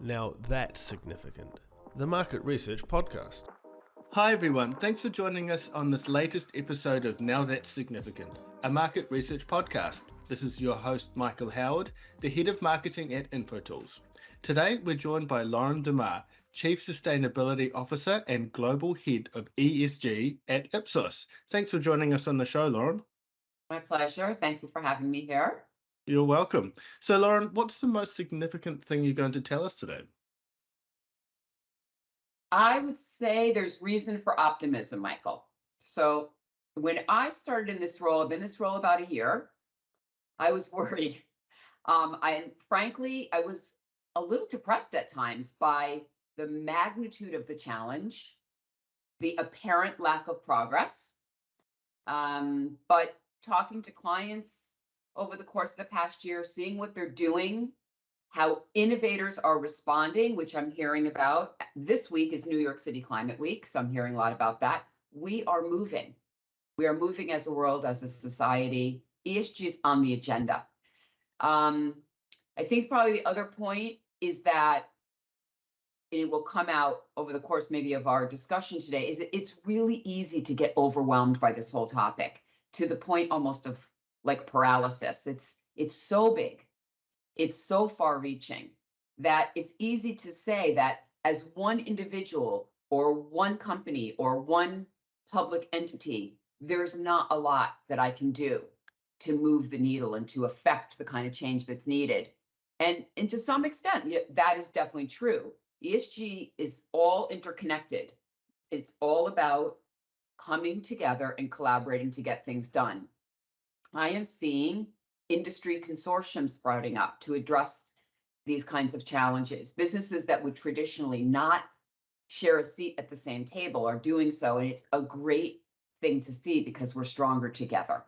Now that's significant. The Market Research Podcast. Hi everyone, thanks for joining us on this latest episode of Now That's Significant, a market research podcast. This is your host Michael Howard, the Head of Marketing at Infotools. Today we're joined by Lauren Demar, Chief Sustainability Officer and Global Head of ESG at Ipsos. Thanks for joining us on the show, Lauren. My pleasure. Thank you for having me here. You're welcome. So Lauren, what's the most significant thing you're going to tell us today? I would say there's reason for optimism, Michael. So when I started in this role, I've been in this role about a year, I was worried. Frankly, I was a little depressed at times by the magnitude of the challenge, the apparent lack of progress. But talking to clients over the course of the past year, seeing what they're doing, how innovators are responding, which I'm hearing about. This week is New York City Climate Week, so I'm hearing a lot about that. We are moving. We are moving as a world, as a society. ESG is on the agenda. I think probably the other point is that it will come out over the course maybe of our discussion today, is it's really easy to get overwhelmed by this whole topic to the point almost of like paralysis. It's so big. It's so far-reaching that it's easy to say that as one individual or one company or one public entity, there's not a lot that I can do to move the needle and to affect the kind of change that's needed. And to some extent, that is definitely true. ESG is all interconnected. It's all about coming together and collaborating to get things done. I am seeing industry consortiums sprouting up to address these kinds of challenges. Businesses that would traditionally not share a seat at the same table are doing so, and it's a great thing to see because we're stronger together.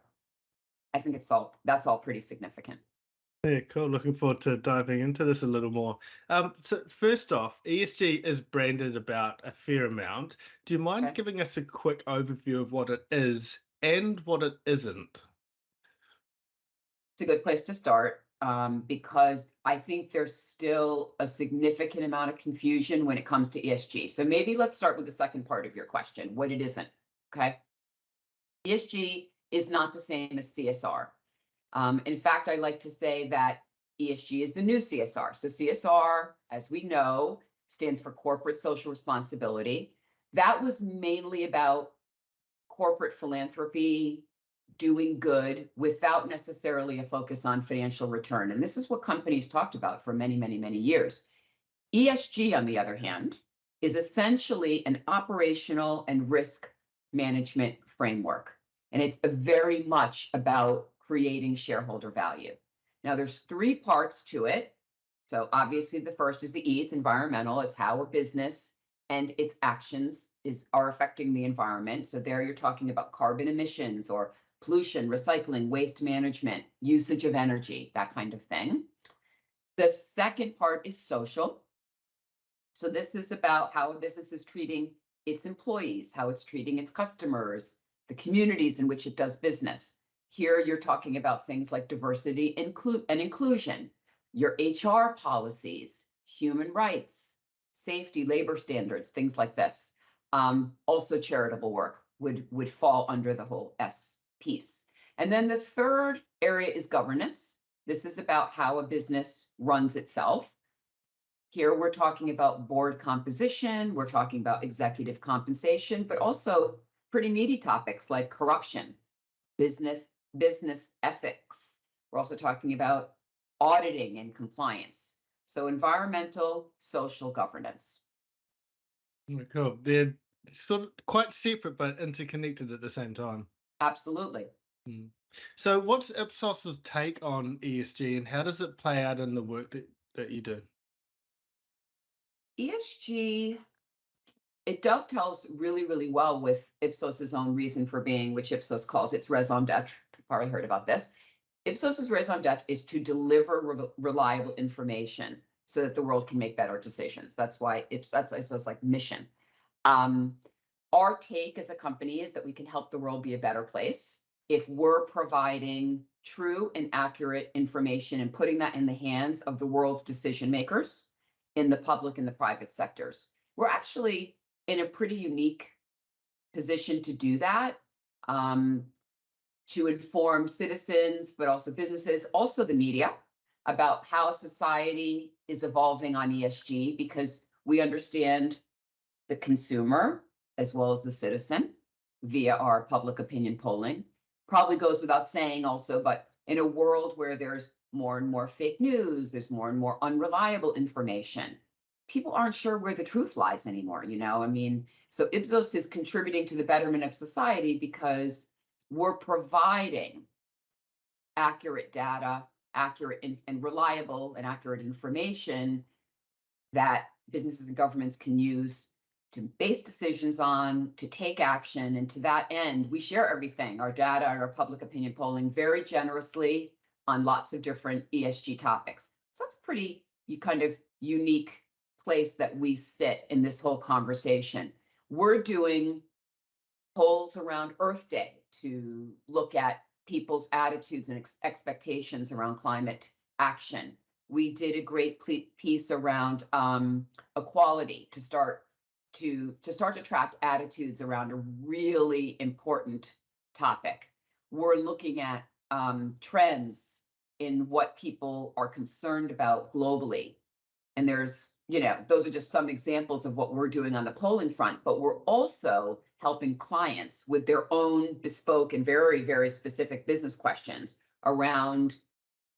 I think that's all pretty significant. Yeah, cool. Looking forward to diving into this a little more. So first off, ESG is branded about a fair amount. Do you mind giving us a quick overview of what it is and what it isn't? It's a good place to start because I think there's still a significant amount of confusion when it comes to ESG. So maybe let's start with the second part of your question, what it isn't, okay? ESG is not the same as CSR. In fact, I like to say that ESG is the new CSR. So CSR, as we know, stands for corporate social responsibility. That was mainly about corporate philanthropy, doing good without necessarily a focus on financial return. And this is what companies talked about for many, many, many years. ESG, on the other hand, is essentially an operational and risk management framework. And it's very much about creating shareholder value. Now, there's three parts to it. So obviously the first is the E, it's environmental. It's how a business and its actions are affecting the environment. So there you're talking about carbon emissions or pollution, recycling, waste management, usage of energy, that kind of thing. The second part is social. So this is about how a business is treating its employees, how it's treating its customers, the communities in which it does business. Here you're talking about things like diversity and inclusion, your HR policies, human rights, safety, labor standards, things like this. Also charitable work would fall under the whole S piece. And then the third area is governance. This is about how a business runs itself. Here we're talking about board composition, we're talking about executive compensation, but also pretty meaty topics like corruption, business ethics. We're also talking about auditing and compliance. So environmental, social governance. Cool. They're sort of quite separate but interconnected at the same time. Absolutely. So what's Ipsos's take on ESG and how does it play out in the work that you do? ESG, it dovetails really, really well with Ipsos's own reason for being, which Ipsos calls its raison d'etre. You've probably heard about this. Ipsos's raison d'etre is to deliver reliable information so that the world can make better decisions. That's why Ipsos like mission. Our take as a company is that we can help the world be a better place if we're providing true and accurate information and putting that in the hands of the world's decision makers in the public and the private sectors. We're actually in a pretty unique position to do that, to inform citizens, but also businesses, also the media, about how society is evolving on ESG, because we understand the consumer as well as the citizen via our public opinion polling. Probably goes without saying also, but in a world where there's more and more fake news, there's more and more unreliable information, people aren't sure where the truth lies anymore, I mean, so Ipsos is contributing to the betterment of society because we're providing accurate data, accurate and reliable and accurate information that businesses and governments can use to base decisions on, to take action. And to that end, we share everything, our data, our public opinion polling, very generously on lots of different ESG topics. So that's pretty kind of unique place that we sit in this whole conversation. We're doing polls around Earth Day to look at people's attitudes and expectations around climate action. We did a great piece around equality to start to track attitudes around a really important topic. We're looking at trends in what people are concerned about globally. And there's, those are just some examples of what we're doing on the polling front, but we're also helping clients with their own bespoke and very, very specific business questions around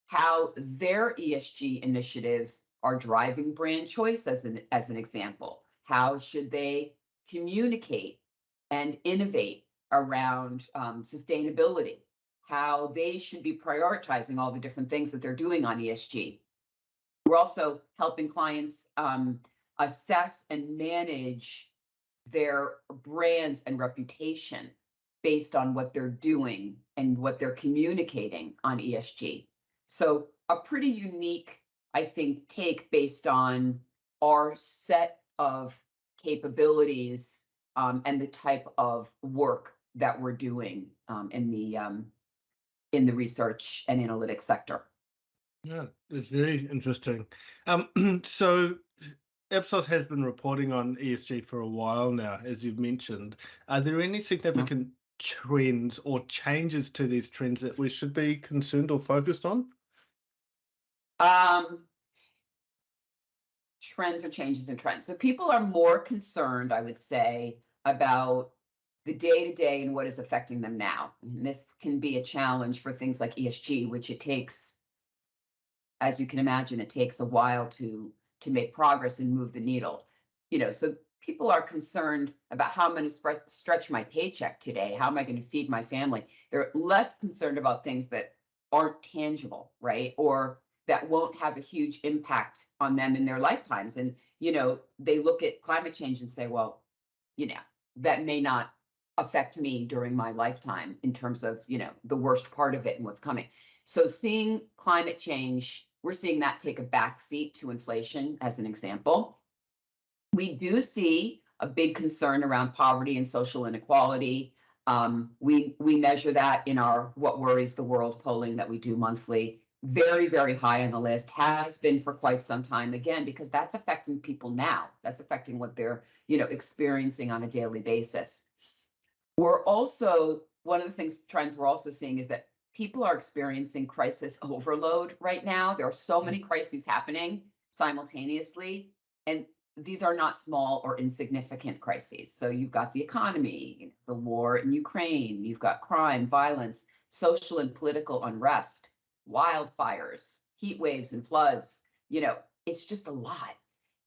how their ESG initiatives are driving brand choice, as an example. How should they communicate and innovate around sustainability? How they should be prioritizing all the different things that they're doing on ESG. We're also helping clients assess and manage their brands and reputation based on what they're doing and what they're communicating on ESG. So a pretty unique, I think, take based on our set of capabilities and the type of work that we're doing in the research and analytics sector. Yeah, it's very interesting. So Ipsos has been reporting on ESG for a while now, as you've mentioned. Are there any significant trends or changes to these trends that we should be concerned or focused on? Trends or changes in trends. So people are more concerned, I would say, about the day-to-day and what is affecting them now. And this can be a challenge for things like ESG, which it takes, as you can imagine, it takes a while to make progress and move the needle. So people are concerned about how I'm going to stretch my paycheck today. How am I going to feed my family? They're less concerned about things that aren't tangible, right? Or that won't have a huge impact on them in their lifetimes. And, they look at climate change and say, well, that may not affect me during my lifetime in terms of, the worst part of it and what's coming. So seeing climate change, we're seeing that take a back seat to inflation, as an example. We do see a big concern around poverty and social inequality. We measure that in our What Worries the World polling that we do monthly. Very, very high on the list, has been for quite some time, again, because that's affecting people now. That's affecting what they're, experiencing on a daily basis. We're also, one of the trends we're also seeing is that people are experiencing crisis overload right now. There are so many crises happening simultaneously, and these are not small or insignificant crises. So you've got the economy, the war in Ukraine, you've got crime, violence, social and political unrest, wildfires, heat waves and floods. It's just a lot.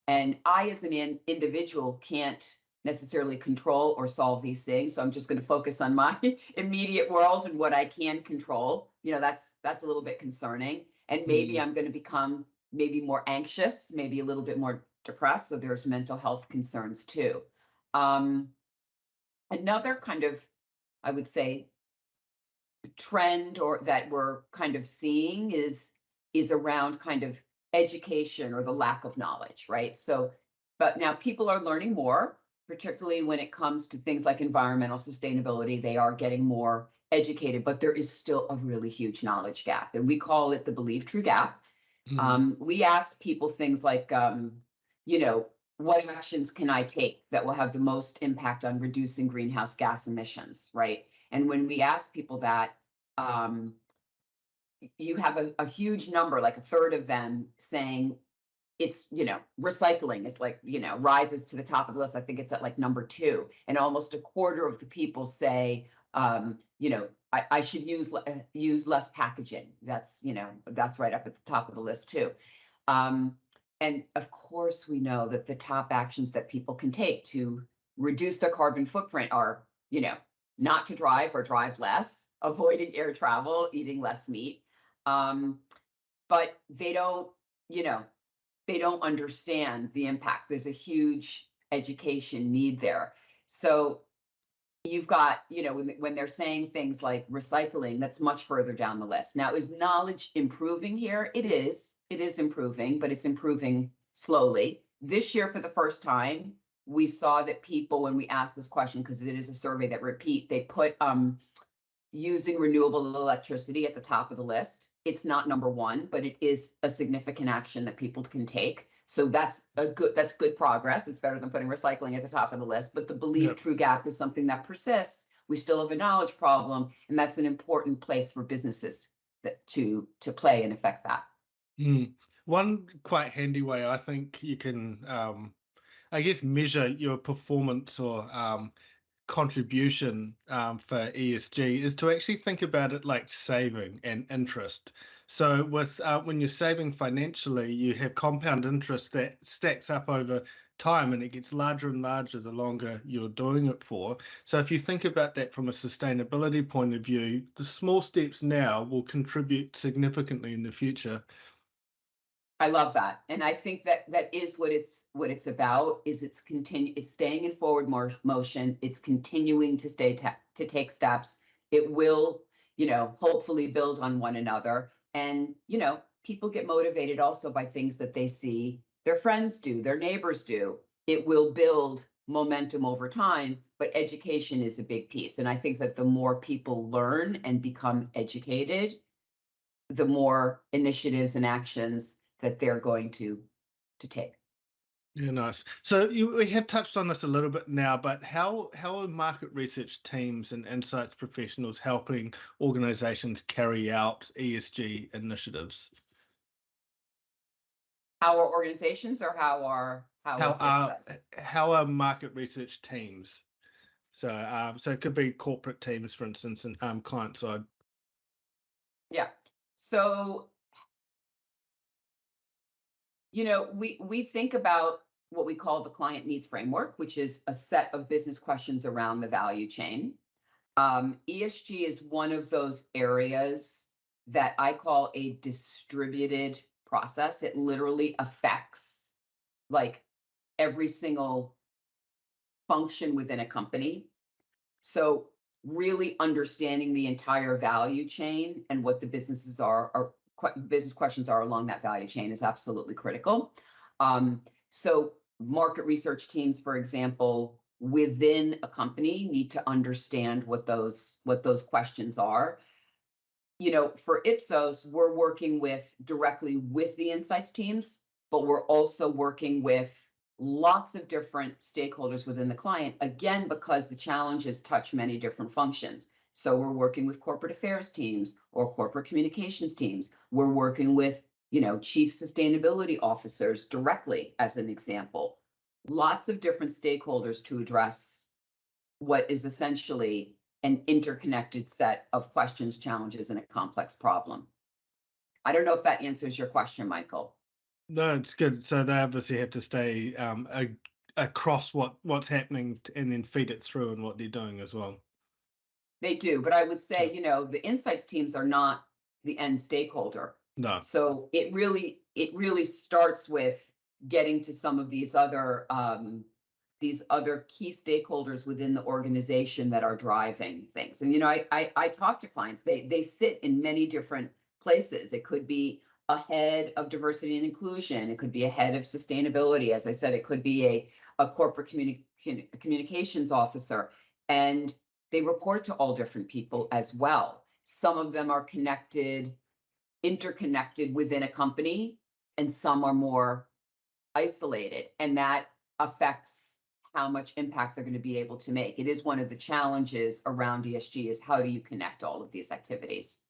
And I, as an individual, can't necessarily control or solve these things. So I'm just going to focus on my immediate world and what I can control. That's a little bit concerning. And maybe I'm going to become maybe more anxious, maybe a little bit more depressed. So there's mental health concerns too. Another kind of, I would say, trend or that we're kind of seeing is around kind of education or the lack of knowledge, right? So, but now people are learning more, particularly when it comes to things like environmental sustainability. They are getting more educated, but there is still a really huge knowledge gap, and we call it the Believe True gap. We ask people things like, what actions can I take that will have the most impact on reducing greenhouse gas emissions, right? And when we ask people that, you have a huge number, like a third of them saying it's, recycling is like, rises to the top of the list. I think it's at like number 2. And almost a quarter of the people say, I should use less packaging. That's right up at the top of the list too. And of course, we know that the top actions that people can take to reduce their carbon footprint are, not to drive or drive less, avoiding air travel, eating less meat. But they don't, they don't understand the impact. There's a huge education need there. So you've got, when they're saying things like recycling, that's much further down the list. Now, is knowledge improving here? It is improving, but it's improving slowly. This year, for the first time, we saw that people, when we asked this question, because it is a survey that they put using renewable electricity at the top of the list. It's not number 1, but it is a significant action that people can take. So that's good progress. It's better than putting recycling at the top of the list. But the believe true gap is something that persists. We still have a knowledge problem, and that's an important place for businesses to play and affect that. One quite handy way I think you can, measure your performance or contribution for ESG is to actually think about it like saving and interest. So with when you're saving financially, you have compound interest that stacks up over time, and it gets larger and larger the longer you're doing it for. So if you think about that from a sustainability point of view, the small steps now will contribute significantly in the future. I love that. And I think that is what it's about, is it's staying in forward motion. It's continuing to take steps. It will, hopefully build on one another. And, people get motivated also by things that they see their friends do, their neighbors do. It will build momentum over time, but education is a big piece. And I think that the more people learn and become educated, the more initiatives and actions that they're going to take. Yeah, nice. So we have touched on this a little bit now, but how are market research teams and insights professionals helping organizations carry out ESG initiatives? How are organizations, or how are market research teams? So so it could be corporate teams, for instance, and client side. Yeah. So we think about what we call the client needs framework, which is a set of business questions around the value chain. ESG is one of those areas that I call a distributed process. It literally affects like every single function within a company. So really understanding the entire value chain and what the businesses are business questions are along that value chain is absolutely critical. So market research teams, for example, within a company need to understand what those questions are. For Ipsos, we're working directly with the insights teams, but we're also working with lots of different stakeholders within the client, again, because the challenges touch many different functions. So we're working with corporate affairs teams or corporate communications teams. We're working with, chief sustainability officers directly, as an example. Lots of different stakeholders to address what is essentially an interconnected set of questions, challenges, and a complex problem. I don't know if that answers your question, Michael. No, it's good. So they obviously have to stay across what's happening and then feed it through and what they're doing as well. They do, but I would say, the insights teams are not the end stakeholder. No. So it really starts with getting to some of these other key stakeholders within the organization that are driving things. And I talk to clients. They sit in many different places. It could be a head of diversity and inclusion. It could be a head of sustainability. As I said, it could be a corporate communications officer. And they report to all different people as well. Some of them are interconnected within a company, and some are more isolated, and that affects how much impact they're going to be able to make. It is one of the challenges around ESG is how do you connect all of these activities?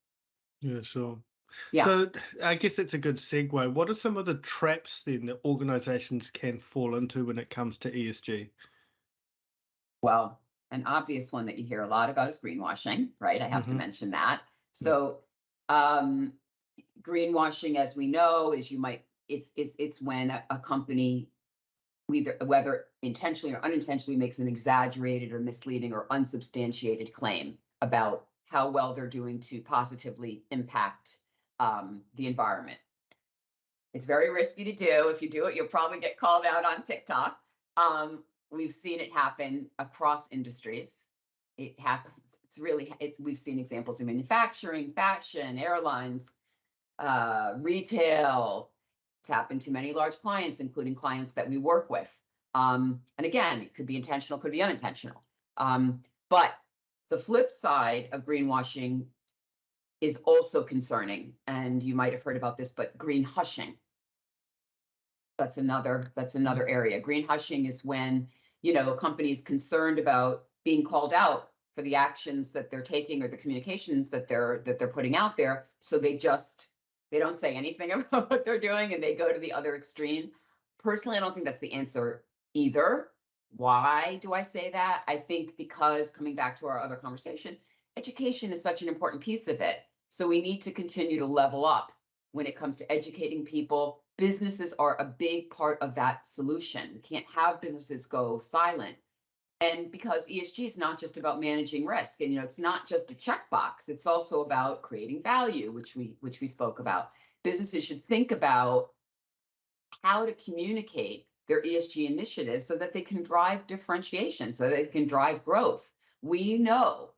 Yeah, sure. Yeah. So I guess that's a good segue. What are some of the traps then that organizations can fall into when it comes to ESG? Well, an obvious one that you hear a lot about is greenwashing, right? I have to Mm-hmm. mention that. Yeah. So, um, greenwashing, as we know, is it's when a company, whether intentionally or unintentionally, makes an exaggerated or misleading or unsubstantiated claim about how well they're doing to positively impact the environment. It's very risky to do. If you do it, you'll probably get called out on TikTok. We've seen it happen across industries. It happens. We've seen examples in manufacturing, fashion, airlines, retail. It's happened to many large clients, including clients that we work with. And again, it could be intentional, could be unintentional. But the flip side of greenwashing is also concerning. And you might have heard about this, but green hushing. That's another area. Green hushing is when, a company is concerned about being called out for the actions that they're taking or the communications that they're putting out there. So they don't say anything about what they're doing and they go to the other extreme. Personally, I don't think that's the answer either. Why do I say that? I think because, coming back to our other conversation, education is such an important piece of it. So we need to continue to level up when it comes to educating people. Businesses are a big part of that solution. We can't have businesses go silent. And because ESG is not just about managing risk, and it's not just a checkbox, it's also about creating value, which we spoke about. Businesses should think about how to communicate their ESG initiatives so that they can drive differentiation, so they can drive growth. We know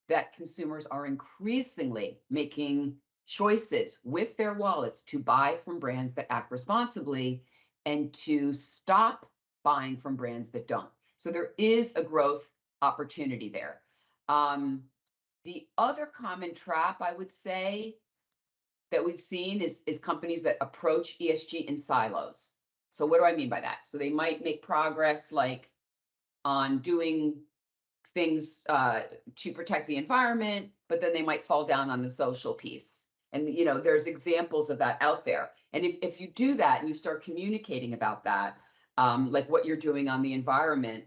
that consumers are increasingly making choices with their wallets to buy from brands that act responsibly and to stop buying from brands that don't. So there is a growth opportunity there. The other common trap, I would say, that we've seen is companies that approach ESG in silos. So what do I mean by that? So they might make progress like on doing things to protect the environment, but then they might fall down on the social piece. And there's examples of that out there. And if you do that and you start communicating about that, like what you're doing on the environment,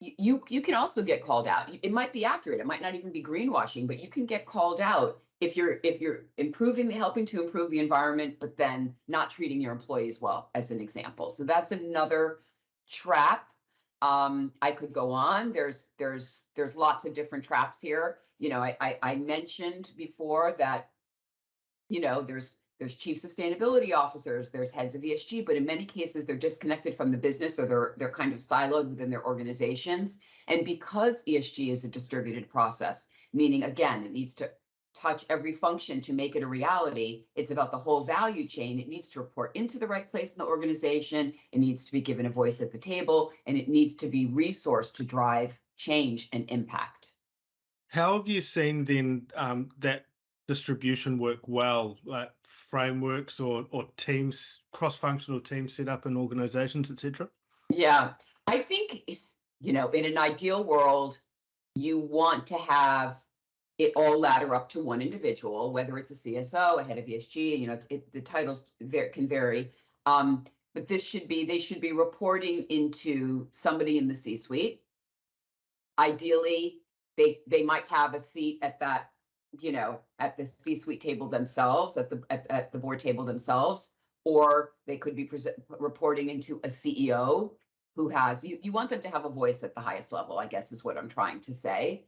you can also get called out. It might be accurate. It might not even be greenwashing, but you can get called out if you're helping to improve the environment, but then not treating your employees well, as an example. So that's another trap. I could go on. There's lots of different traps here. I mentioned before that, there's chief sustainability officers, there's heads of ESG, but in many cases they're disconnected from the business, or they're kind of siloed within their organizations. And because ESG is a distributed process, meaning again, it needs to touch every function to make it a reality. It's about the whole value chain. It needs to report into the right place in the organization. It needs to be given a voice at the table, and it needs to be resourced to drive change and impact. How have you seen then that distribution work well, like frameworks or teams, cross-functional teams set up in organizations, etc.? Yeah, I think, in an ideal world, you want to have it all ladder up to one individual, whether it's a CSO, a head of ESG, the titles can vary. But they should be reporting into somebody in the C-suite. Ideally, they might have a seat at that, at the C-suite table themselves, at the board table themselves, or they could be reporting into a CEO who has, you want them to have a voice at the highest level, I guess is what I'm trying to say.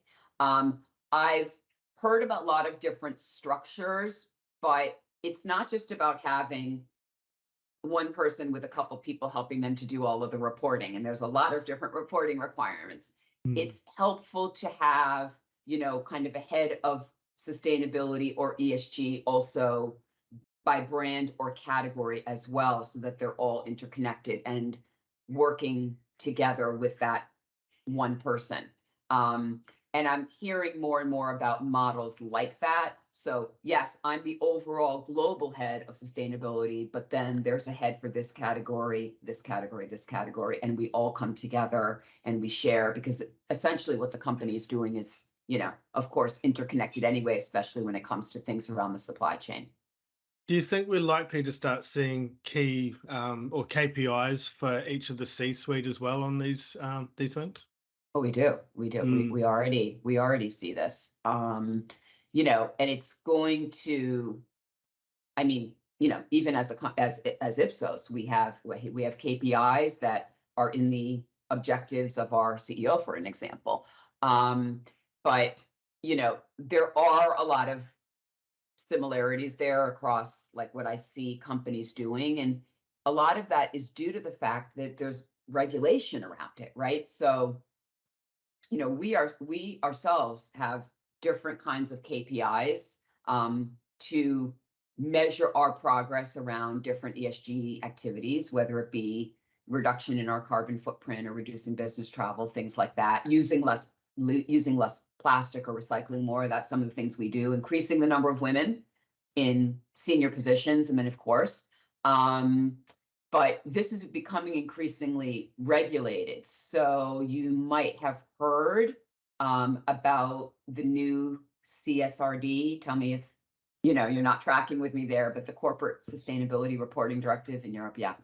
I've heard about a lot of different structures, but it's not just about having one person with a couple people helping them to do all of the reporting. And there's a lot of different reporting requirements. It's helpful to have, kind of a head of sustainability or ESG also by brand or category as well, so that they're all interconnected and working together with that one person. And I'm hearing more and more about models like that. So yes, I'm the overall global head of sustainability, but then there's a head for this category, this category, this category, and we all come together and we share, because essentially what the company is doing is, of course, interconnected anyway, especially when it comes to things around the supply chain. Do you think we're likely to start seeing key or KPIs for each of the C-suite as well on these things? Oh, we do. We do. We already see this. And it's going to, I mean, even as Ipsos, we have KPIs that are in the objectives of our CEO, for an example. But there are a lot of similarities there across like what I see companies doing, and a lot of that is due to the fact that there's regulation around it, right? So we ourselves have different kinds of KPIs to measure our progress around different ESG activities, whether it be reduction in our carbon footprint or reducing business travel, things like that, using less plastic or recycling more. That's some of the things we do. Increasing the number of women in senior positions, and then of course, but this is becoming increasingly regulated. So you might have heard about the new CSRD. Tell me if you're not tracking with me there, but the Corporate Sustainability Reporting Directive in Europe, yeah.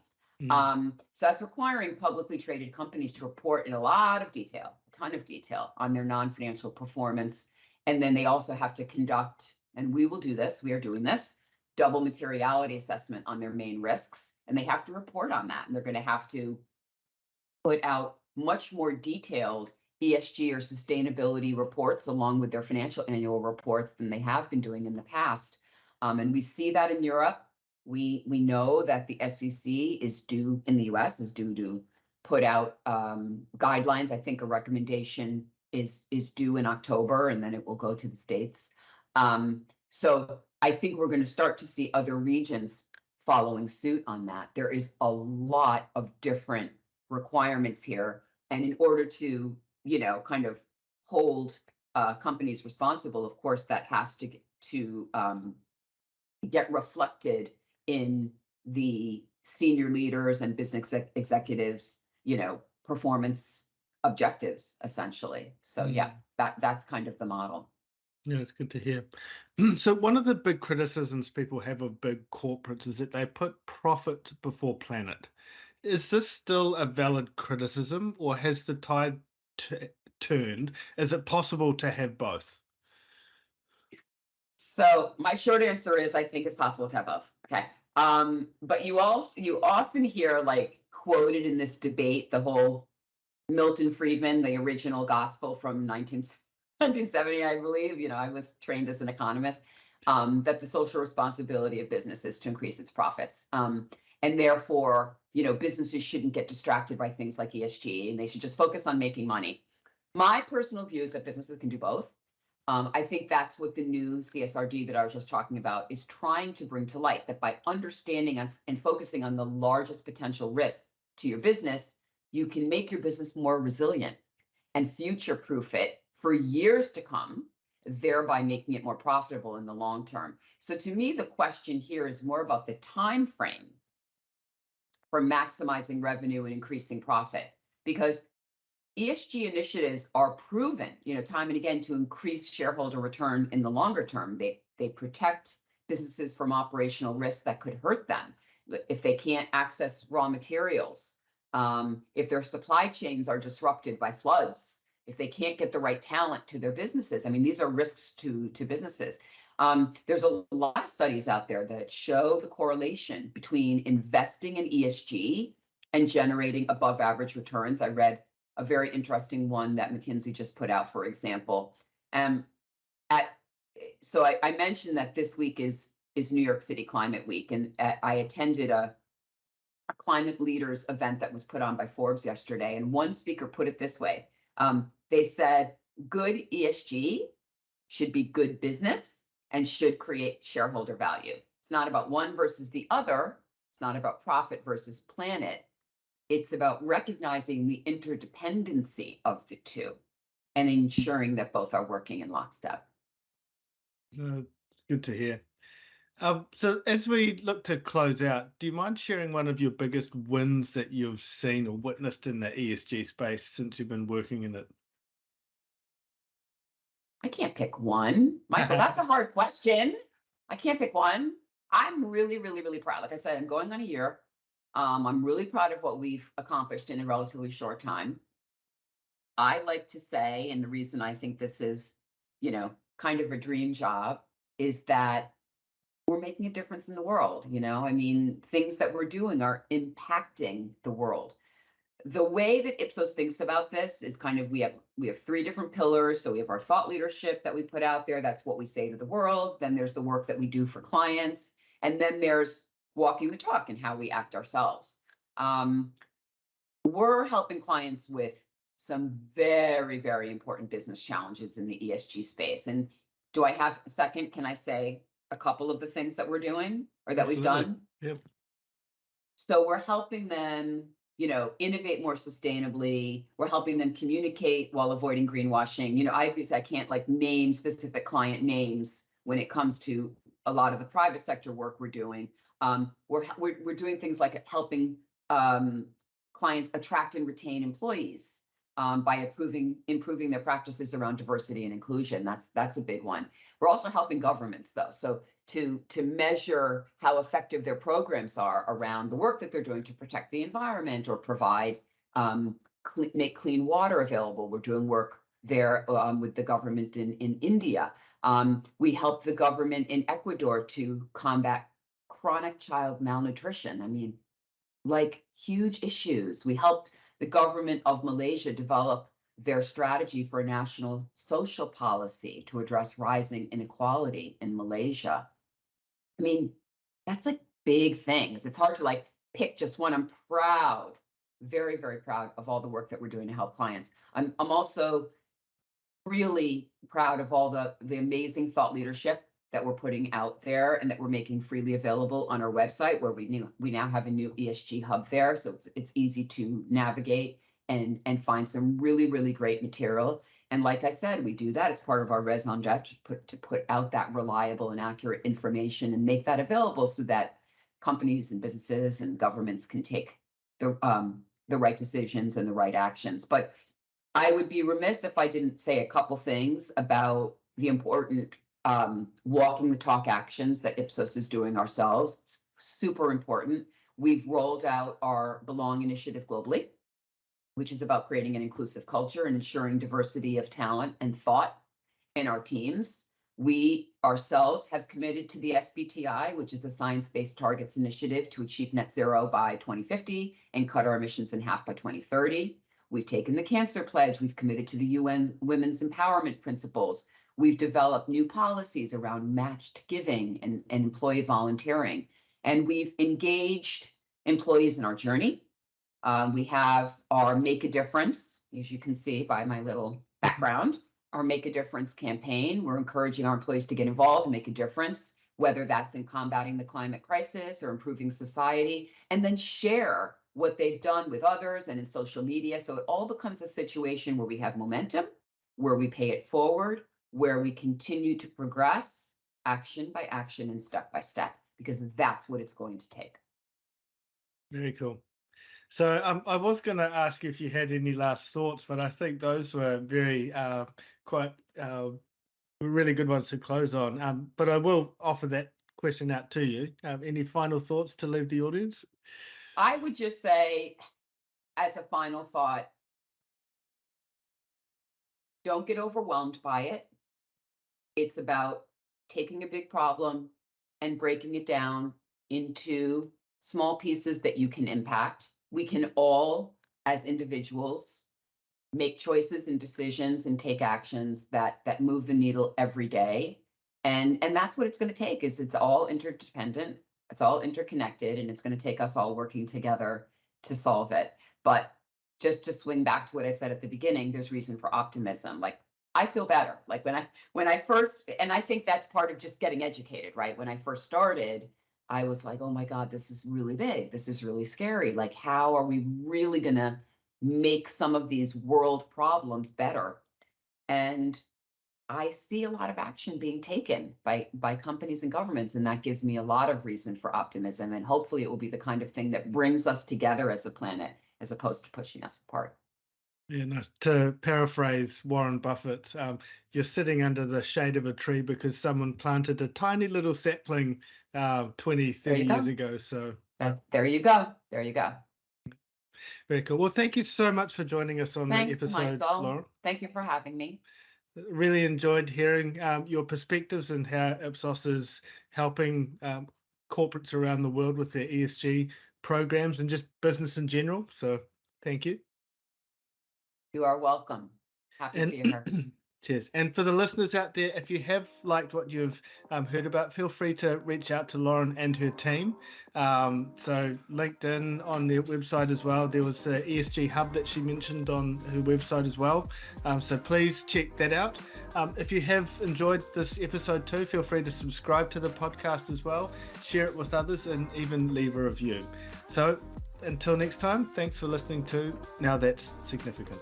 So that's requiring publicly traded companies to report in a lot of detail, a ton of detail on their non-financial performance. And then they also have to conduct, and we will do this, we are doing this, double materiality assessment on their main risks, and they have to report on that. And they're going to have to put out much more detailed ESG or sustainability reports along with their financial annual reports than they have been doing in the past. And we see that in Europe. We know that the SEC is due in the US is due to put out guidelines. I think a recommendation is due in October, and then it will go to the states. So I think we're going to start to see other regions following suit on that. There is a lot of different requirements here. And in order to, kind of hold companies responsible, of course, that has to get reflected in the senior leaders and business executives, performance objectives, essentially. So yeah, that's kind of the model. Yeah, it's good to hear. So one of the big criticisms people have of big corporates is that they put profit before planet. Is this still a valid criticism, or has the tide turned? Is it possible to have both? So my short answer is I think it's possible to have both. Okay. But you often hear like quoted in this debate, the whole Milton Friedman, the original gospel from 1970, I believe, I was trained as an economist, that the social responsibility of business is to increase its profits. And therefore, businesses shouldn't get distracted by things like ESG, and they should just focus on making money. My personal view is that businesses can do both. I think that's what the new CSRD that I was just talking about is trying to bring to light, that by understanding and focusing on the largest potential risk to your business, you can make your business more resilient and future-proof it for years to come, thereby making it more profitable in the long term. So to me, the question here is more about the time frame for maximizing revenue and increasing profit, because ESG initiatives are proven, time and again, to increase shareholder return in the longer term. They protect businesses from operational risks that could hurt them. If they can't access raw materials, if their supply chains are disrupted by floods, if they can't get the right talent to their businesses. I mean, these are risks to businesses. There's a lot of studies out there that show the correlation between investing in ESG and generating above average returns. I read a very interesting one that McKinsey just put out, for example. So I mentioned that this week is New York City Climate Week, and I attended a climate leaders event that was put on by Forbes yesterday, and one speaker put it this way. They said, good ESG should be good business and should create shareholder value. It's not about one versus the other. It's not about profit versus planet. It's about recognizing the interdependency of the two. and ensuring that both are working in lockstep. Good to hear. So as we look to close out, do you mind sharing one of your biggest wins that you've seen or witnessed in the ESG space since you've been working in it? I can't pick one. Michael, that's a hard question. I can't pick one. I'm really, really, really proud. Like I said, I'm going on a year. I'm really proud of what we've accomplished in a relatively short time. I like to say, and the reason I think this is, kind of a dream job is that we're making a difference in the world. I mean, things that we're doing are impacting the world. The way that Ipsos thinks about this is kind of we have three different pillars. So we have our thought leadership that we put out there. That's what we say to the world. Then there's the work that we do for clients, and then there's walking the talk and how we act ourselves. We're helping clients with some very, very important business challenges in the ESG space. And do I have a second? Can I say a couple of the things that we're doing or that we've done? Yep. So we're helping them, innovate more sustainably. We're helping them communicate while avoiding greenwashing. Obviously I can't name specific client names when it comes to a lot of the private sector work we're doing. We're doing things like helping clients attract and retain employees by improving their practices around diversity and inclusion. That's a big one. We're also helping governments though. So to measure how effective their programs are around the work that they're doing to protect the environment or provide make clean water available. We're doing work there with the government in India. We help the government in Ecuador to combat chronic child malnutrition. I mean, huge issues. We helped the government of Malaysia develop their strategy for national social policy to address rising inequality in Malaysia. I mean, that's big things. It's hard to pick just one. I'm proud, very, very proud of all the work that we're doing to help clients. I'm also really proud of all the amazing thought leadership that we're putting out there and that we're making freely available on our website, where we now have a new ESG hub there. So it's easy to navigate and find some really, really great material. And like I said, we do that. It's part of our raison d'etre to put out that reliable and accurate information and make that available so that companies and businesses and governments can take the right decisions and the right actions. But I would be remiss if I didn't say a couple things about the important walking the talk actions that Ipsos is doing ourselves. It's super important. We've rolled out our Belong initiative globally, which is about creating an inclusive culture and ensuring diversity of talent and thought in our teams. We ourselves have committed to the SBTI, which is the Science Based Targets Initiative, to achieve net zero by 2050 and cut our emissions in half by 2030. We've taken the Cancer Pledge. We've committed to the UN Women's Empowerment Principles. We've developed new policies around matched giving and employee volunteering. And we've engaged employees in our journey. We have our Make a Difference, as you can see by my little background, our Make a Difference campaign. We're encouraging our employees to get involved and make a difference, whether that's in combating the climate crisis or improving society, and then share what they've done with others and in social media. So it all becomes a situation where we have momentum, where we pay it forward, where we continue to progress action by action and step by step, because that's what it's going to take. Very cool. So I was going to ask if you had any last thoughts, but I think those were very really good ones to close on. But I will offer that question out to you. Any final thoughts to leave the audience? I would just say, as a final thought, don't get overwhelmed by it. It's about taking a big problem and breaking it down into small pieces that you can impact. We can all, as individuals, make choices and decisions and take actions that move the needle every day. And that's what it's going to take. It's all interdependent, it's all interconnected, and it's going to take us all working together to solve it. But just to swing back to what I said at the beginning, there's reason for optimism. I feel better. When I first, and I think that's part of just getting educated, right? When I first started, I was like, oh my God, this is really big. This is really scary. How are we really going to make some of these world problems better? And I see a lot of action being taken by companies and governments, and that gives me a lot of reason for optimism. And hopefully it will be the kind of thing that brings us together as a planet, as opposed to pushing us apart. Yeah, no, to paraphrase Warren Buffett, you're sitting under the shade of a tree because someone planted a tiny little sapling 20, 30 years ago. So there you go. There you go. Very cool. Well, thank you so much for joining us on the episode, Michael. Lauren. Thank you for having me. Really enjoyed hearing your perspectives and how Ipsos is helping corporates around the world with their ESG programs and just business in general. So thank you. You are welcome. Happy to be here. Cheers. And for the listeners out there, if you have liked what you've heard about, feel free to reach out to Lauren and her team. So LinkedIn on their website as well. There was the ESG hub that she mentioned on her website as well. So please check that out. If you have enjoyed this episode too, feel free to subscribe to the podcast as well, share it with others, and even leave a review. So until next time, thanks for listening to Now That's Significant.